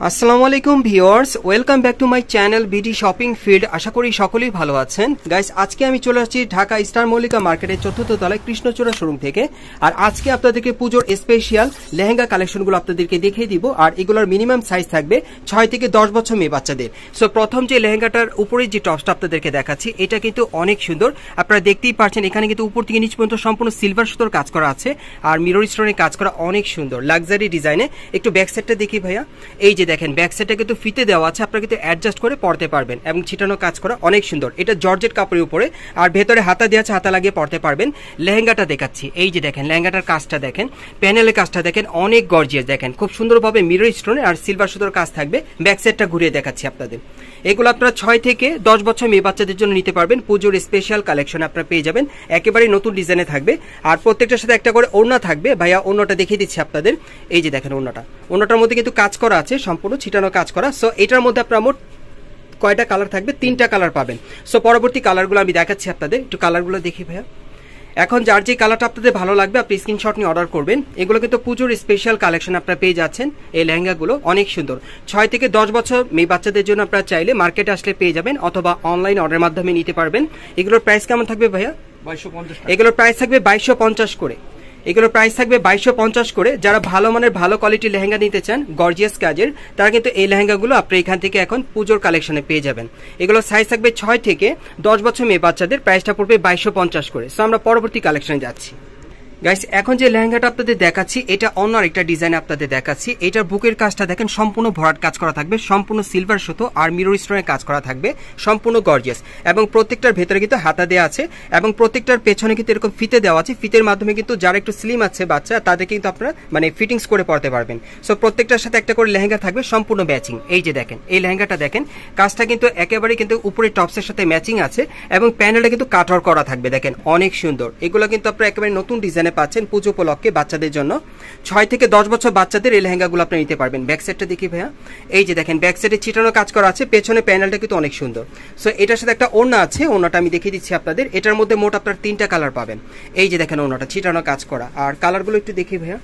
আসসালামু আলাইকুম viewers, welcome back to my channel BD shopping field. আশা করি সকলেই ভালো আছেন। গাইস, আজকে আমি চলে আসছি ঢাকা স্টার মল্লিকা মার্কেটের ৪র্থ তলায় কৃষ্ণচূড়া শোরুম থেকে। আর আজকে আপনাদেরকে পুজোর স্পেশাল লেহেঙ্গা কালেকশনগুলো আপনাদেরকে দেখিয়ে দিব। আর এগুলোর মিনিমাম সাইজ থাকবে ৬ থেকে ১০ বছর মেয়ে বাচ্চাদের। সো প্রথম যে লেহেঙ্গাটার উপরে যে টপসটা আপনাদেরকে দেখাচ্ছি, এটা কিন্তু অনেক সুন্দর। আপনারা দেখতেই পাচ্ছেন এখানে কিন্তু উপর থেকে নিচ পর্যন্ত সম্পূর্ণ সিলভার সুতোর কাজ করা আছে আর মিরর স্টোনের কাজ করা, অনেক সুন্দর লাক্সারি ডিজাইনে। একটু ব্যাক সাইডটা দেখি ভাইয়া। এই যে দেখেন ব্যাক সাইডটা কিন্তু ফিতে দেওয়া আছে, আপনারা কিন্তু অ্যাডজাস্ট করে পড়তে পারবেন এবং ছিটানো কাজ করা, অনেক সুন্দর। এটা জর্জেট কাপড়ের উপরে আর ভেতরে হাতা দেওয়া আছে, হাতা লাগিয়ে পড়তে পারবেন। লেহেঙ্গাটা দেখাচ্ছি, এই যে দেখেন লেহেঙ্গাটার কাজটা দেখেন, প্যানেলের কাজটা দেখেন, অনেক গর্জিয়াস। দেখেন খুব সুন্দরভাবে মিরর স্টোনে আর সিলভার সুতোর কাজ থাকবে। ব্যাক সাইডটা ঘুরিয়ে দেখাচ্ছি আপনাদের। এগুলো আপনারা ৬ থেকে ১০ বছর মেয়ে বাচ্চাদের জন্য নিতে পারবেন। পুজোর স্পেশাল কালেকশন আপনারা পেয়ে যাবেন, একেবারে নতুন ডিজাইনে থাকবে। আর প্রত্যেকটার সাথে একটা করে ওড়না থাকবে। ভাইয়া ওড়নাটা দেখিয়ে দিচ্ছি আপনাদের। এই যে দেখেন ওড়নাটার মধ্যে কিন্তু কাজ করা আছে, সম্পূর্ণ ছিটানো কাজ করা। সো এটার মধ্যে আপনারা মোট কয়টা কালার থাকবে? ৩টা কালার পাবেন। সো পরবর্তী কালারগুলো আমি দেখাচ্ছি আপনাদের। একটু কালারগুলো দেখি ভাইয়া। এখন যার যে কালারটা আপনাদের ভালো লাগবে আপনি স্ক্রিনশট নিয়ে অর্ডার করবেন। এগুলো কিন্তু পুজোর স্পেশাল কালেকশন আপনারা পেয়ে যাচ্ছেন। এই লেহেঙ্গাগুলো অনেক সুন্দর। ৬ থেকে ১০ বছর মেয়ে বাচ্চাদের জন্য আপনারা চাইলে মার্কেটে আসলে পেয়ে যাবেন, অথবা অনলাইন অর্ডারের মাধ্যমে নিতে পারবেন। এগুলোর প্রাইস কেমন থাকবে ভাইয়া? ২২৫০। এগুলোর প্রাইস থাকবে ২২৫০ করে। এগুলোর প্রাইস থাকবে ২২৫০ করে। যারা ভালো মানের ভালো কোয়ালিটির লেহেঙ্গা নিতে চান গর্জিয়াস কাজের, তারা কিন্তু এই লেহেঙ্গাগুলো আপনি এখান থেকে এখন পুজোর কালেকশনে পেয়ে যাবেন। এগুলো সাইজ থাকবে ৬ থেকে ১০ বছর মেয়ে বাচ্চাদের। প্রাইসটা পড়বে ২২৫০ করে। সো আমরা পরবর্তী কালেকশনে যাচ্ছি। গাইস, এখন যে লেহেঙ্গাটা আপনাদের দেখাচ্ছি এটা অন্য আরেকটা ডিজাইন আপনাদের দেখাচ্ছি। এটার বুকের কাজটা দেখেন সম্পূর্ণ ভরাট কাজ করা থাকবে, সম্পূর্ণ সিলভার সুতো আর মিরর স্টোনের কাজ করা থাকবে, সম্পূর্ণ গর্জিয়াস। এবং প্রত্যেকটার ভেতরে কিন্তু হাতা দেওয়া আছে এবং প্রত্যেকটার পেছনে কিন্তু এরকম ফিতে দেওয়া আছে। ফিতের মাধ্যমে কিন্তু যারা একটু স্লিম আছে বাচ্চা, তাদের কিন্তু আপনারা ফিটিংস করে পড়তে পারবেন। সো প্রত্যেকটার সাথে একটা করে লেহেঙ্গা থাকবে, সম্পূর্ণ ম্যাচিং। এই যে দেখেন এই লেহেঙ্গাটা দেখেন, কাজটা কিন্তু একেবারে কিন্তু উপরে টপসের সাথে ম্যাচিং আছে এবং প্যানেলটা কিন্তু কাটওয়ার্ক করা থাকবে। দেখেন অনেক সুন্দর। এগুলো কিন্তু আপনারা একেবারে নতুন ডিজাইনে পাচ্ছেন পুজো উপলক্ষে বাচ্চাদের জন্য। ৬ থেকে ১০ বছর বাচ্চাদের এই লেহেঙ্গাগুলো আপনি নিতে পারবেন। ব্যাক সাইডটা দেখি ভাইয়া। এই যে দেখেন ব্যাক সাইডে ছিটানো কাজ করা আছে, পেছনে প্যানেলটা কিন্তু অনেক সুন্দর। সো এটার সাথে একটা ওড়না আছে, ওড়নাটা আমি দেখিয়ে দিচ্ছি আপনাদের। এটার মধ্যে মোট আপনার 3টা কালার পাবেন। এই যে দেখেন ওড়নাটা ছিটানো কাজ করা। আর কালারগুলো একটু দেখি ভাইয়া।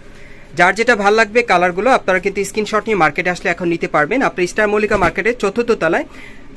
যার যেটা ভালো লাগবে কালারগুলো আপনারা কিন্তু স্ক্রিনশট নিয়ে মার্কেটে আসলে এখন নিতে পারবেন। আপনি স্টার মল্লিকা মার্কেটের ৪র্থ তলায়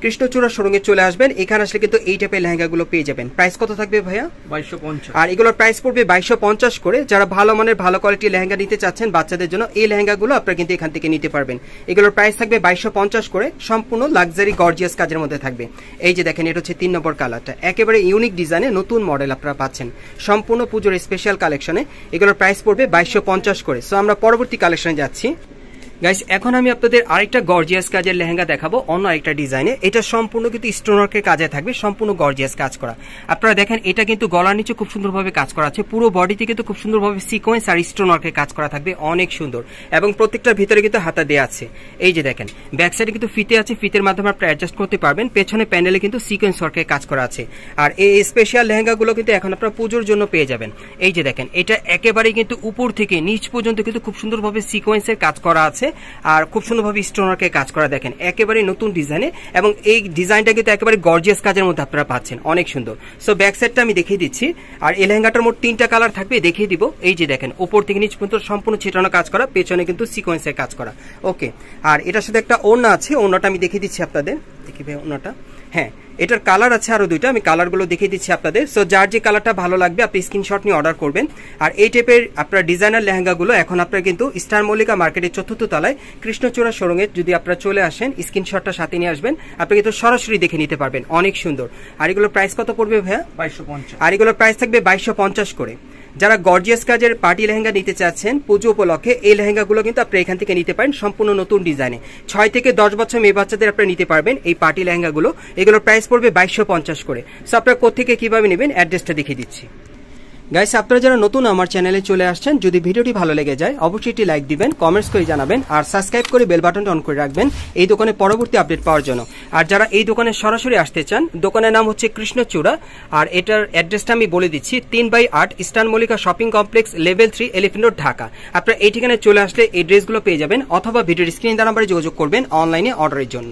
কৃষ্ণচূড়া শোরুমে চলে আসবেন। এখানে আসলে কিন্তু এই টাইপের লেহেঙ্গাগুলো পেয়ে যাবেন। প্রাইস কত থাকবে ভাইয়া? ২২৫০। আর এগুলোর প্রাইস পড়বে ২২৫০ করে। যারা ভালো মানের ভালো কোয়ালিটির লেহেঙ্গা নিতে চাচ্ছেন বাচ্চাদের জন্য, এই লেহেঙ্গাগুলো আপনারা কিন্তু এখান থেকে নিতে পারবেন। এগুলোর প্রাইস থাকবে ২২৫০ করে, সম্পূর্ণ লাক্সারি গর্জিয়াস কাজের মধ্যে থাকবে। এই যে দেখেন এটা হচ্ছে ৩ নম্বর কালারটা, একেবারে ইউনিক ডিজাইনে নতুন মডেল আপনারা পাচ্ছেন সম্পূর্ণ পুজোর স্পেশাল কালেকশনে। এগুলোর প্রাইস পড়বে ২২৫০ করে। সো আমরা পরবর্তী কালেকশনে যাচ্ছি। গাইস, এখন আমি আপনাদের আরেকটা গর্জিয়াস কাজের লেহেঙ্গা দেখাবো, অন্য আরেকটা ডিজাইনে। এটা সম্পূর্ণ কিন্তু স্টোনওয়ার্কের কাজে থাকবে, সম্পূর্ণ গর্জিয়াস কাজ করা। আপনারা দেখেন এটা কিন্তু গলার নিচে খুব সুন্দরভাবে কাজ করা আছে, পুরো বডিতে কিন্তু খুব সুন্দরভাবে সিকোয়েন্স আর স্টোনওয়ার্কের কাজ করা থাকবে, অনেক সুন্দর। এবং প্রত্যেকটার ভিতরে কিন্তু হাতা দেওয়া আছে। এই যে দেখেন ব্যাক সাইডে কিন্তু ফিতে আছে, ফিতের মাধ্যমে আপনারা অ্যাডজাস্ট করতে পারবেন। পেছনে প্যানেলে কিন্তু সিকোয়েন্স ওয়ার্কের কাজ করা আছে। আর এই স্পেশাল লেহেঙ্গাগুলো কিন্তু এখন আপনারা পুজোর জন্য পেয়ে যাবেন। এই যে দেখেন এটা একেবারে কিন্তু উপর থেকে নিচ পর্যন্ত কিন্তু খুব সুন্দরভাবে সিকোয়েন্সের কাজ করা আছে আর খুব সুন্দরভাবে স্টোনওয়ার্কের কাজ করা। দেখেন একেবারে নতুন ডিজাইনে এবং এই ডিজাইনটা কিন্তু একেবারে গর্জিয়াস কাজের মধ্যে আপনারা পাচ্ছেন, অনেক সুন্দর। সো ব্যাক সাইডটা আমি দেখিয়ে দিচ্ছি। আর এই লেহেঙ্গাটার মোট 3টা কালার থাকবে, দেখিয়ে দিব। এই যে দেখেন উপর থেকে নিচ পর্যন্ত সম্পূর্ণ ছিটানো কাজ করা, পেছনে কিন্তু সিকোয়েন্সের কাজ করা। ওকে, আর এটার সাথে একটা ওড়না আছে, ওড়নাটা আমি দেখিয়ে দিচ্ছি আপনাদের। দেখিবে ওড়নাটা। হ্যাঁ, এটার কালার আছে আরো 2টা, আমি কালারগুলো দেখিয়ে দিচ্ছি আপনাদের। সো যার যে কালারটা ভালো লাগবে আপনি স্ক্রিনশট নিয়ে অর্ডার করবেন। আর এই টাইপের আপনার ডিজাইনার লেহেঙ্গাগুলো এখন আপনারা কিন্তু স্টার মল্লিকা মার্কেটের ৪র্থ তলায় কৃষ্ণচূড়া শোরুমে যদি আপনারা চলে আসেন, স্ক্রিনশটটা সাথে নিয়ে আসবেন, আপনি কিন্তু সরাসরি দেখে নিতে পারবেন, অনেক সুন্দর। আর এগুলোর প্রাইস কত পড়বে ভাইয়া? ২২৫০। আর এগুলোর প্রাইস থাকবে ২২৫০ করে। যারা গর্জিয়াস কাজের পার্টি লেহেঙ্গা নিতে চাচ্ছেন পুজো উপলক্ষে, এই লেহেঙ্গাগুলো কিন্তু আপনি এখান থেকে নিতে পারেন সম্পূর্ণ নতুন ডিজাইনে। ৬ থেকে ১০ বছর মেয়ে বাচ্চাদের আপনারা নিতে পারবেন এই পার্টি লেহেঙ্গাগুলো। এগুলোর প্রাইস পড়বে ২২৫০ করে। সো আপনারা কোথেকে কিভাবে নেবেন অ্যাড্রেসটা দেখিয়ে দিচ্ছি। গাইস, আপনারা যারা নতুন আমার চ্যানেলে চলে আসছেন, যদি ভিডিওটি ভালো লেগে যায় অবশ্যই একটি লাইক দিবেন, কমেন্টস করে জানাবেন আর সাবস্ক্রাইব করে বেল বাটনটা অন করে রাখবেন এই দোকানে পরবর্তী আপডেট পাওয়ার জন্য। আর যারা এই দোকানে সরাসরি আসতে চান, দোকানের নাম হচ্ছে কৃষ্ণচূড়া। আর এটার অ্যাড্রেসটা আমি বলে দিচ্ছি, 3/8 star Mallika shopping complex, level 3, elephant road, Dhaka. আপনারা এই ঠিকানায় চলে আসলে এই ড্রেসগুলো পেয়ে যাবেন, অথবা ভিডিওর স্ক্রিনে দেওয়া নাম্বারে যোগাযোগ করবেন অনলাইনে অর্ডারের জন্য।